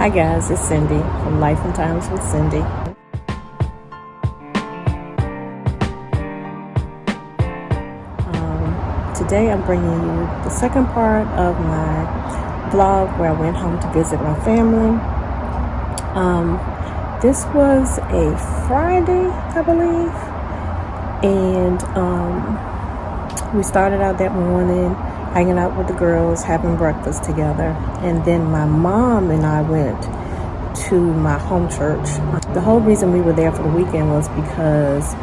Hi guys, it's Cyndi from Life and Times with Cyndi. Today I'm bringing you the second part of my vlog where I went home to visit my family. This was a Friday, I believe, and we started out that morning hanging out with the girls, having breakfast together, and then my mom and I went to my home church. The whole reason we were there for the weekend was because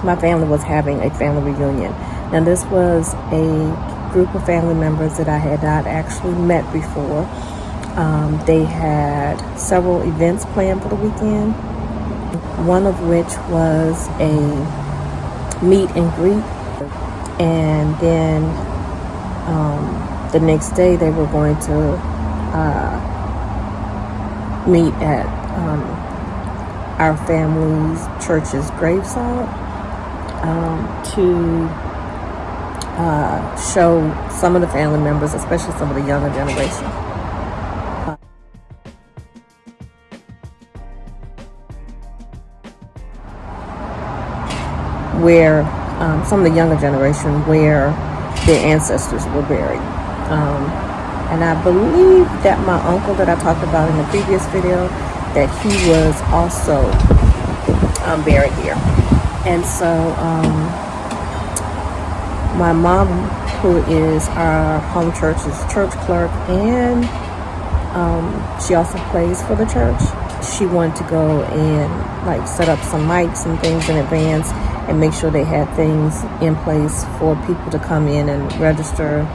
my family was having a family reunion. Now this was a group of family members that I had not actually met before. They had several events planned for the weekend, one of which was a meet and greet, and then the next day they were going to meet at our family's church's graveside to show some of the family members, especially some of the younger generation, where some of the younger generation where their ancestors were buried. And I believe that my uncle that I talked about in the previous video, that he was also buried here. And so my mom, who is our home church's church clerk, and she also plays for the church, she wanted to go and like set up some mics and things in advance and make sure they had things in place for people to come in and register,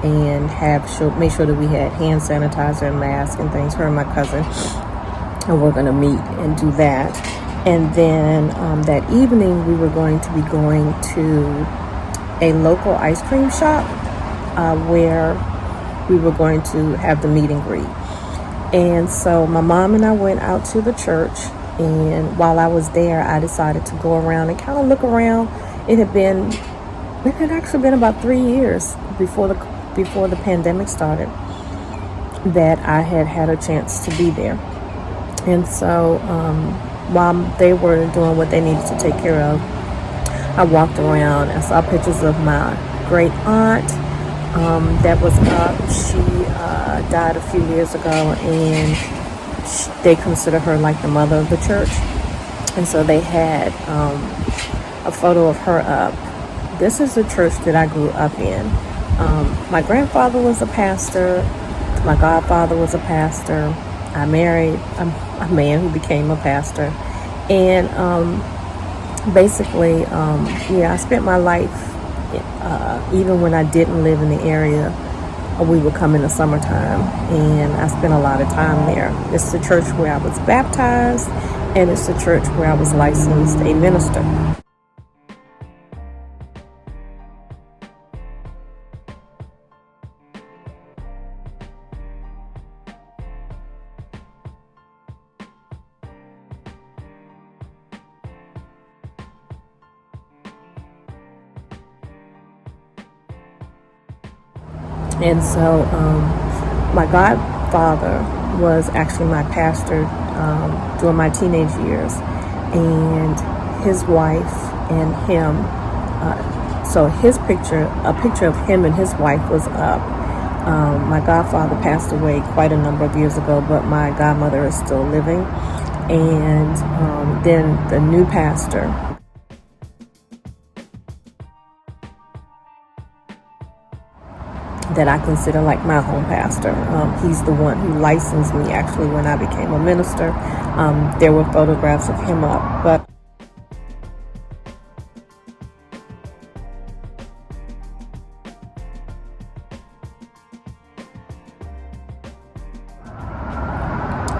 and make sure that we had hand sanitizer and masks and things. Her and my cousin, and we're going to meet and do that. And then that evening we were going to be going to a local ice cream shop where we were going to have the meet and greet. And so my mom and I went out to the church, and while I was there I decided to go around and kind of look around. It had actually been about 3 years before the pandemic started that I had a chance to be there. And so while they were doing what they needed to take care of, I walked around and saw pictures of my great aunt that was up. She died a few years ago, and they consider her like the mother of the church. And so they had a photo of her up. This is the church that I grew up in. My grandfather was a pastor. My godfather was a pastor. I married a man who became a pastor. And basically, I spent my life, even when I didn't live in the area, we would come in the summertime, and I spent a lot of time there. It's the church where I was baptized, and it's the church where I was licensed a minister. And so my godfather was actually my pastor during my teenage years, and his wife and him, so a picture of him and his wife was up. My godfather passed away quite a number of years ago, but my godmother is still living. And then the new pastor, that I consider like my home pastor. He's the one who licensed me actually when I became a minister. There were photographs of him up, but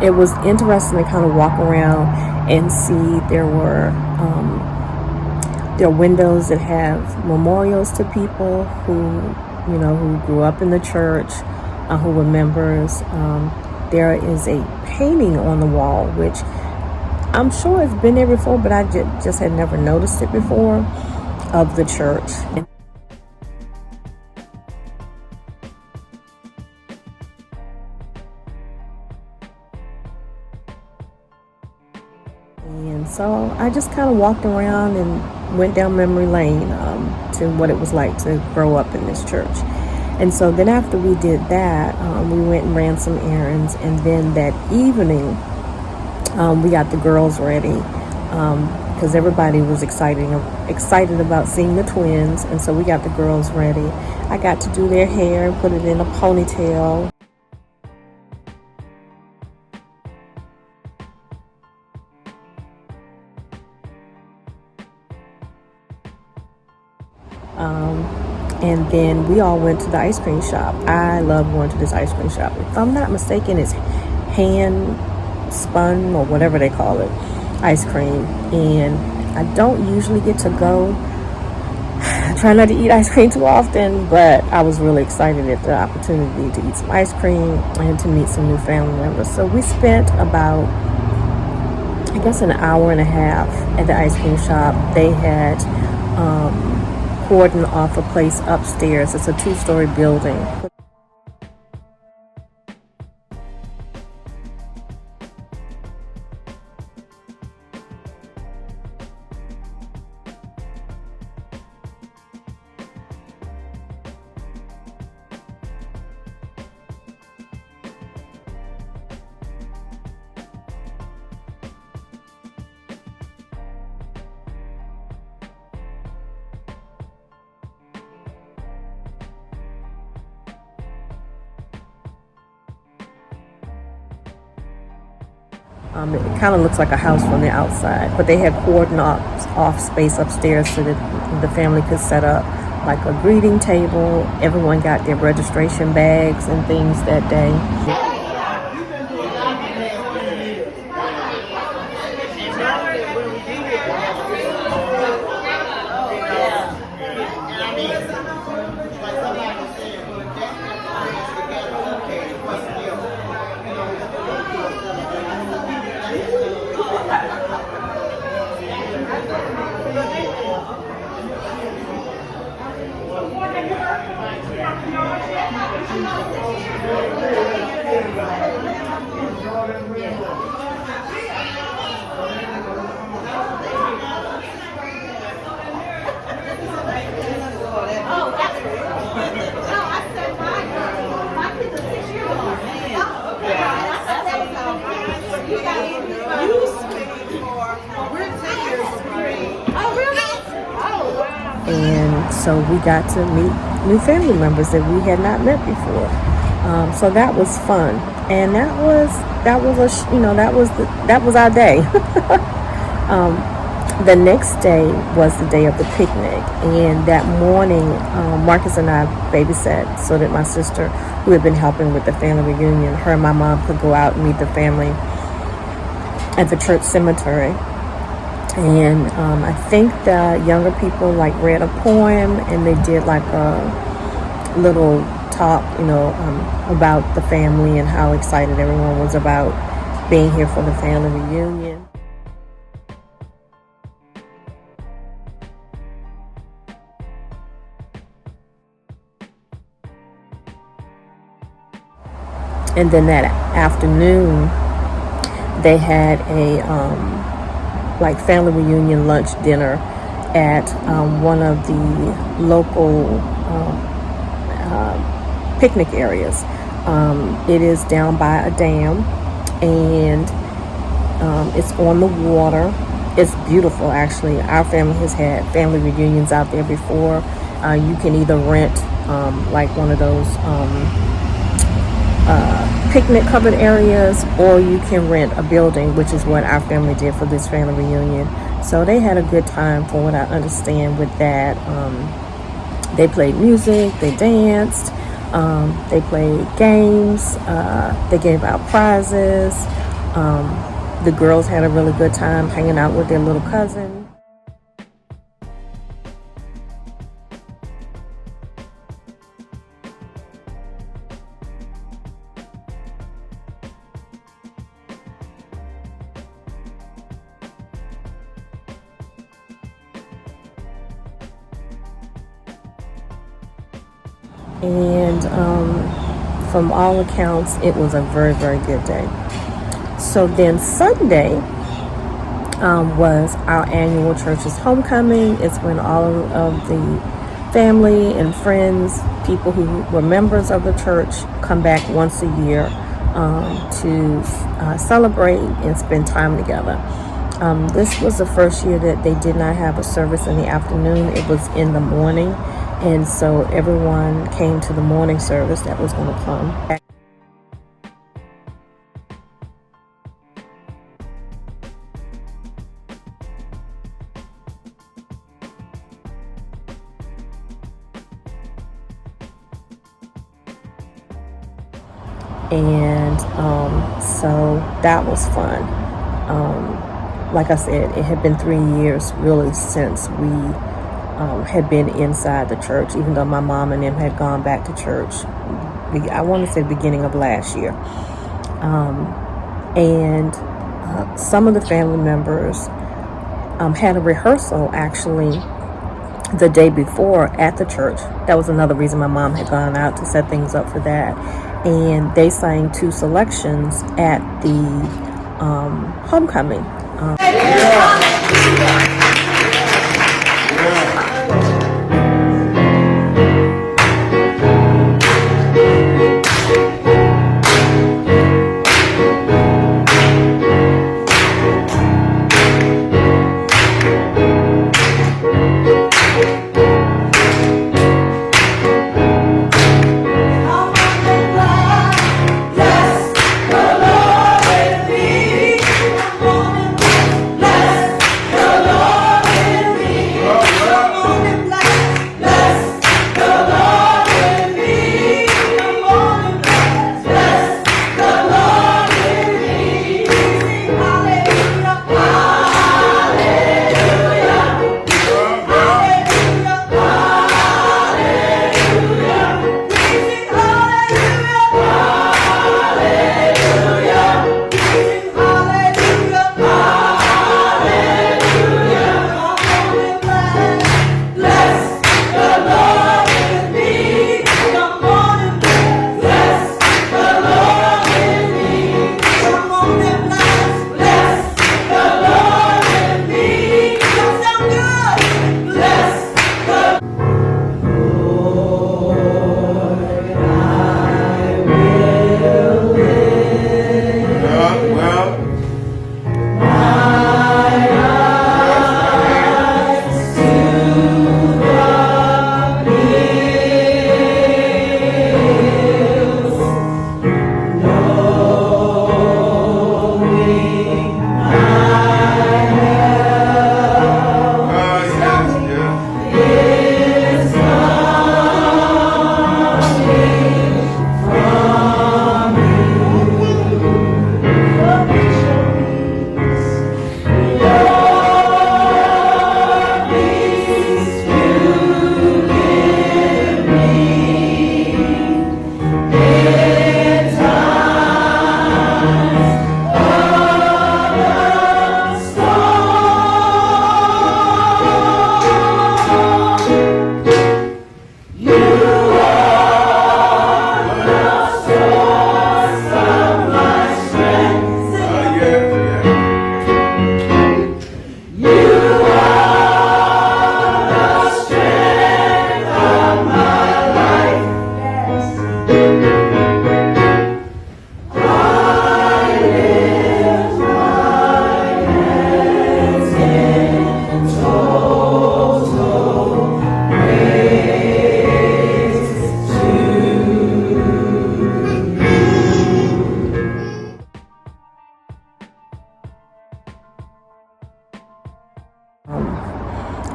it was interesting to kind of walk around and see there were windows that have memorials to people who grew up in the church, who were members. There is a painting on the wall, which I'm sure it's been there before, but I just had never noticed it before, of the church. And so I just kind of walked around and went down memory lane to what it was like to grow up in this church. And so then after we did that, we went and ran some errands. And then that evening, we got the girls ready because everybody was excited about seeing the twins. And so we got the girls ready. I got to do their hair and put it in a ponytail. And then we all went to the ice cream shop. I love going to this ice cream shop. If I'm not mistaken, it's hand spun or whatever they call it, ice cream. And I don't usually get to go. I try not to eat ice cream too often, but I was really excited at the opportunity to eat some ice cream and to meet some new family members. So we spent about, I guess, an hour and a half at the ice cream shop. They had cordoned off a place upstairs. It's a 2-story building. It kind of looks like a house from the outside, but they had cordoned off space upstairs so that the family could set up like a greeting table. Everyone got their registration bags and things that day. And so we got to meet new family members that we had not met before. So that was fun, and that was our day. The next day was the day of the picnic, and that morning Marcus and I babysat so that my sister, who had been helping with the family reunion, her and my mom could go out and meet the family at the church cemetery. And I think the younger people like read a poem, and they did like a little talk, about the family and how excited everyone was about being here for the family reunion. And then that afternoon, they had a like family reunion lunch dinner at one of the local picnic areas. It is down by a dam, and it's on the water. It's beautiful, actually. Our family has had family reunions out there before. You can either rent like one of those picnic covered areas, or you can rent a building, which is what our family did for this family reunion. So they had a good time, for what I understand, with that. They played music, they danced, they played games, they gave out prizes. The girls had a really good time hanging out with their little cousin. And from all accounts, it was a very, very good day. So then Sunday, was our annual church's homecoming. It's when all of the family and friends, people who were members of the church, come back once a year to celebrate and spend time together. This was the first year that they did not have a service in the afternoon. It was in the morning, and so everyone came to the morning service that was going to come. And so that was fun. Like I said, it had been 3 years really since we had been inside the church, even though my mom and them had gone back to church, I want to say beginning of last year. And some of the family members had a rehearsal actually the day before at the church. That was another reason my mom had gone out to set things up for that. And they sang 2 selections at the homecoming.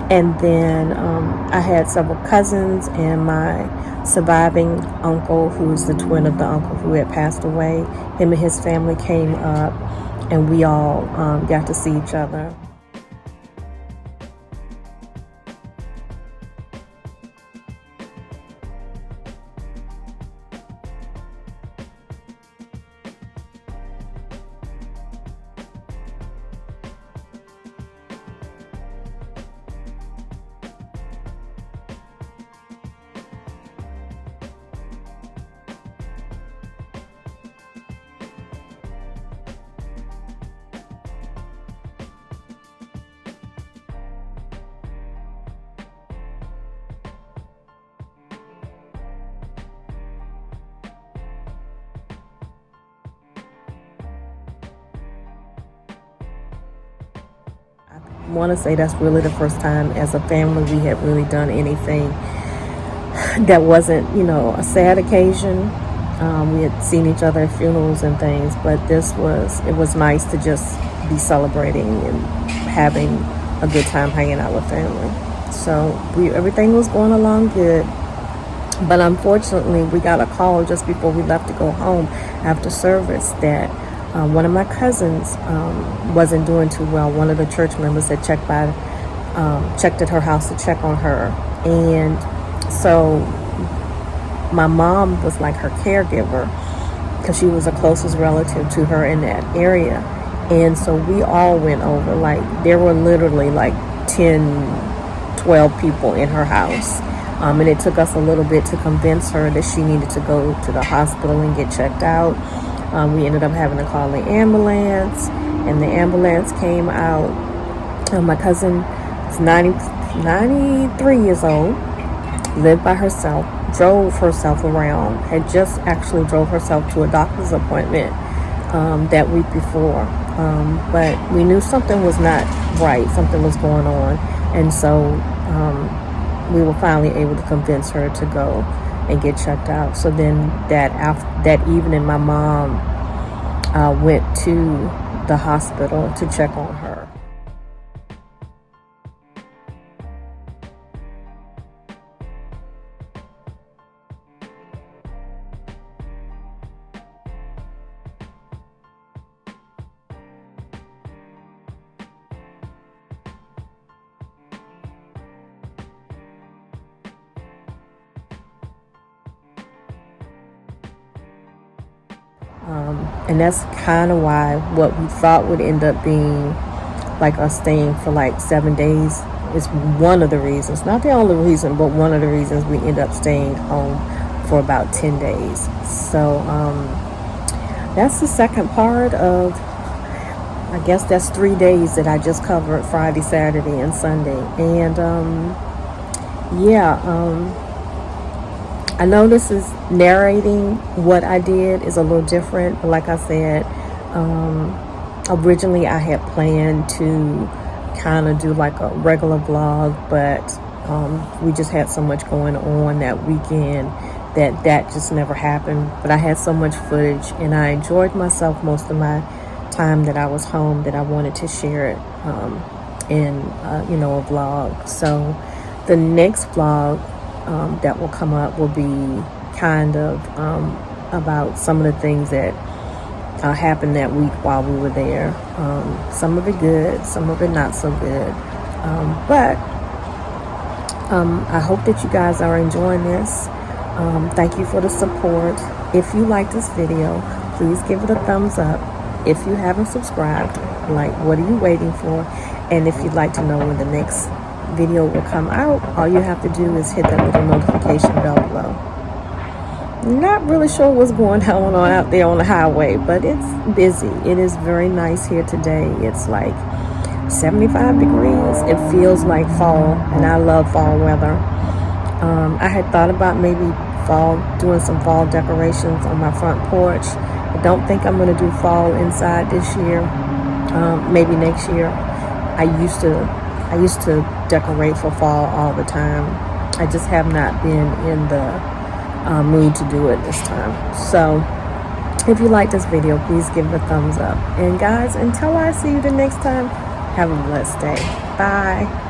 And then I had several cousins and my surviving uncle, who's the twin of the uncle who had passed away. Him and his family came up, and we all got to see each other. want to say that's really the first time as a family we had really done anything that wasn't, you know, a sad occasion. We had seen each other at funerals and things, but it was nice to just be celebrating and having a good time hanging out with family. So everything was going along good. But unfortunately, we got a call just before we left to go home after service that one of my cousins wasn't doing too well. One of the church members had checked at her house to check on her. And so my mom was like her caregiver because she was the closest relative to her in that area. And so we all went over. Like, there were literally like 10, 12 people in her house. And it took us a little bit to convince her that she needed to go to the hospital and get checked out. We ended up having to call the ambulance, and the ambulance came out. My cousin is 93 years old, lived by herself, drove herself around, had just actually drove herself to a doctor's appointment that week before. But we knew something was not right, something was going on. And so we were finally able to convince her to go and get checked out. So then that evening, my mom went to the hospital to check on her. And that's kind of why what we thought would end up being like us staying for like 7 days is one of the reasons, not the only reason, but one of the reasons we end up staying home for about 10 days. So that's the second part of, I guess that's 3 days that I just covered: Friday, Saturday, and Sunday. And I know this is narrating what I did is a little different, but like I said, originally I had planned to kind of do like a regular vlog, but we just had so much going on that weekend that just never happened. But I had so much footage, and I enjoyed myself most of my time that I was home, that I wanted to share it in a vlog. So the next vlog that will come up will be kind of about some of the things that happened that week while we were there. Some of it good, some of it not so good. But I hope that you guys are enjoying this. Thank you for the support. If you like this video, please give it a thumbs up. If you haven't subscribed, like, what are you waiting for? And if you'd like to know when the next video will come out, all you have to do is hit that little notification bell below. Not really sure what's going on out there on the highway, but it's busy. It is very nice here today. It's like 75 degrees. It feels like fall, and I love fall weather. I had thought about maybe doing some fall decorations on my front porch. I don't think I'm going to do fall inside this year. Maybe next year. I used to decorate for fall all the time. I just have not been in the mood to do it this time. So if you like this video, please give it a thumbs up. And guys, until I see you the next time, have a blessed day. Bye.